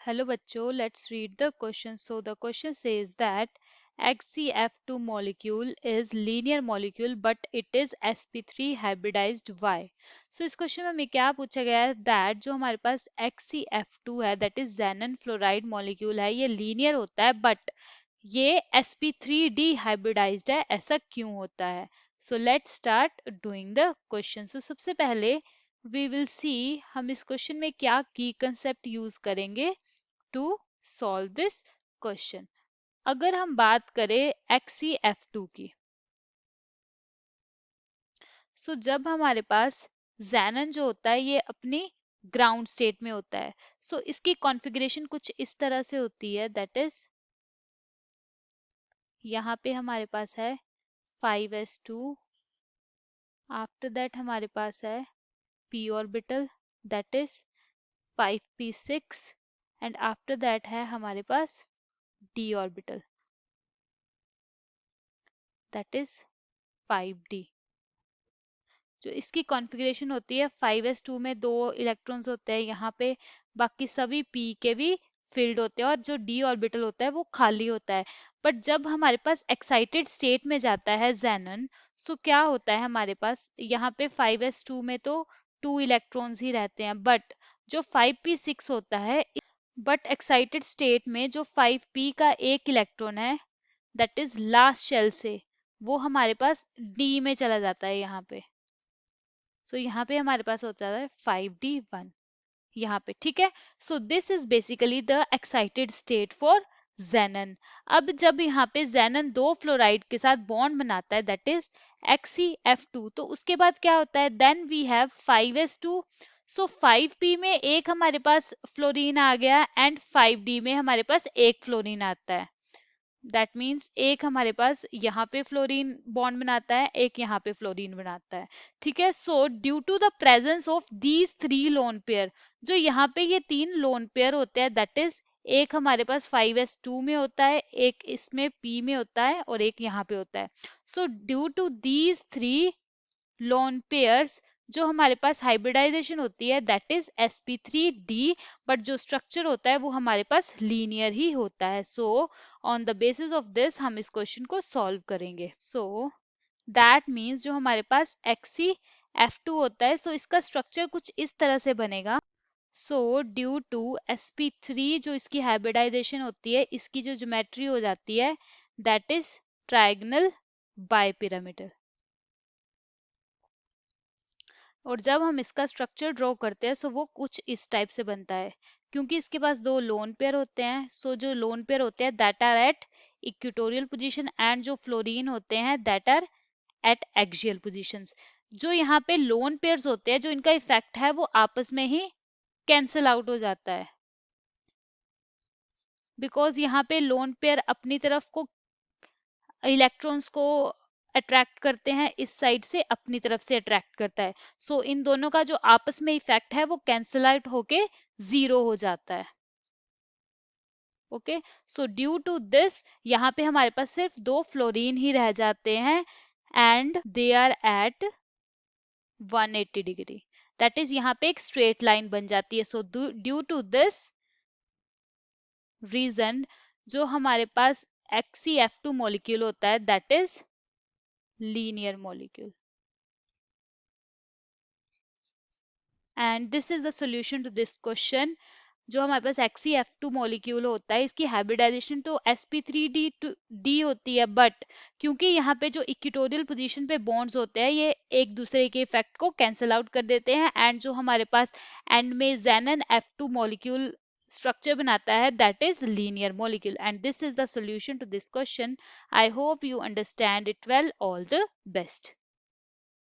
Hello bachcho, let's read the question. So the question says that HCF2 molecule is linear molecule but it is sp3 hybridized. Why? So इस question में हमें क्या पूछा गया है that जो हमारे पास HCF2 है that is xenon fluoride molecule है ये linear होता है but ये sp3d hybridized है ऐसा क्यों होता है? So let's start doing the question. So सबसे पहले we will see हम इस क्वेश्चन में क्या की कंसेप्ट यूज करेंगे टू सॉल्व दिस क्वेश्चन। अगर हम बात करें XCF2 की, सो जब हमारे पास Xenon जो होता है ये अपनी ग्राउंड स्टेट में होता है, सो इसकी कॉन्फ़िगरेशन कुछ इस तरह से होती है दैट इज यहाँ पे हमारे पास है 5s2, आफ्टर दैट हमारे पास है p orbital that is 5p6 and after that है हमारे पास d orbital that is 5d। जो इसकी कॉन्फ़िगरेशन होती है 5s2 में दो इलेक्ट्रॉन्स होते हैं यहाँ पे, बाकी सभी p के भी फील्ड होते हैं और जो d ऑर्बिटल होता है वो खाली होता है। बट जब हमारे पास एक्साइटेड स्टेट में जाता है जेनन, सो क्या होता है हमारे पास यहाँ पे 5s2 में तो टू इलेक्ट्रॉन्स ही रहते हैं बट जो 5p6 होता है, बट एक्साइटेड स्टेट में जो 5p का एक इलेक्ट्रॉन है दैट इज लास्ट शेल से वो हमारे पास d में चला जाता है यहाँ पे। सो यहाँ पे हमारे पास होता है 5d1 यहाँ पे, ठीक है। So this is basically the excited state for xenon. अब जब यहाँ पे जेनन दो फ्लोराइड के साथ बॉन्ड बनाता है दैट इज XCF2, तो उसके बाद क्या होता है then we have 5s2। So 5p में एक हमारे पास फ्लोरीन आ गया एंड 5d में हमारे पास एक फ्लोरीन आता है। दैट मीन्स एक हमारे पास यहाँ पे फ्लोरीन बॉन्ड बनाता है, एक यहाँ पे फ्लोरीन बनाता है, ठीक है। So due to the presence of these three lone pair, जो यहाँ पे ये तीन लोन पेयर होते हैं दैट इज एक हमारे पास 5s2 में होता है, एक इसमें p में होता है और एक यहाँ पे होता है। So due to these three lone pairs जो हमारे पास हाइब्रिडाइजेशन होती है दैट इज sp3d, बट जो स्ट्रक्चर होता है वो हमारे पास लीनियर ही होता है। So on the basis of this हम इस क्वेश्चन को सॉल्व करेंगे। सो दैट मीन्स जो हमारे पास XCF2 होता है सो इसका स्ट्रक्चर कुछ इस तरह से बनेगा। सो ड्यू टू sp3 जो इसकी हाइब्रिडाइजेशन होती है इसकी जो ज्योमेट्री हो जाती है दैट इज ट्रायगोनल बाइपिरामिडल। और जब हम इसका स्ट्रक्चर ड्रॉ करते हैं सो वो कुछ इस टाइप से बनता है, क्योंकि इसके पास दो लोन पेयर होते हैं। सो जो लोन पेयर होते हैं that are at equatorial position and जो फ्लोरीन होते हैं that are at axial positions. जो यहाँ पे लोन पेयर्स होते हैं जो इनका इफेक्ट है वो आपस में ही कैंसिल आउट हो जाता है, बिकॉज यहाँ पे लोन पेयर अपनी तरफ को इलेक्ट्रॉन्स को अट्रैक्ट करते हैं, इस साइड से अपनी तरफ से अट्रैक्ट करता है। सो इन दोनों का जो आपस में इफेक्ट है वो कैंसल आउट होके जीरो हो जाता है। Okay, so due to this यहाँ पे हमारे पास सिर्फ दो फ्लोरीन ही रह जाते हैं and they are at 180 degree, that is यहाँ पे एक स्ट्रेट लाइन बन जाती है। So due to this reason जो हमारे पास XCF2 मॉलिक्यूल होता है that is linear molecule. And this is the solution to this question. जो हमारे पास XCF2 मॉलिक्यूल होता है इसकी हाइब्रिडाइजेशन तो sp3d होती है, बट क्योंकि यहाँ पे जो इक्वेटोरियल पोजीशन पे बॉन्ड्स होते हैं ये एक दूसरे के इफेक्ट को कैंसिल आउट कर देते हैं एंड जो हमारे पास एंड में जेनन F2 मॉलिक्यूल स्ट्रक्चर बनाता है that is linear molecule. And this is the solution to this question. I hope you understand it well. All the best.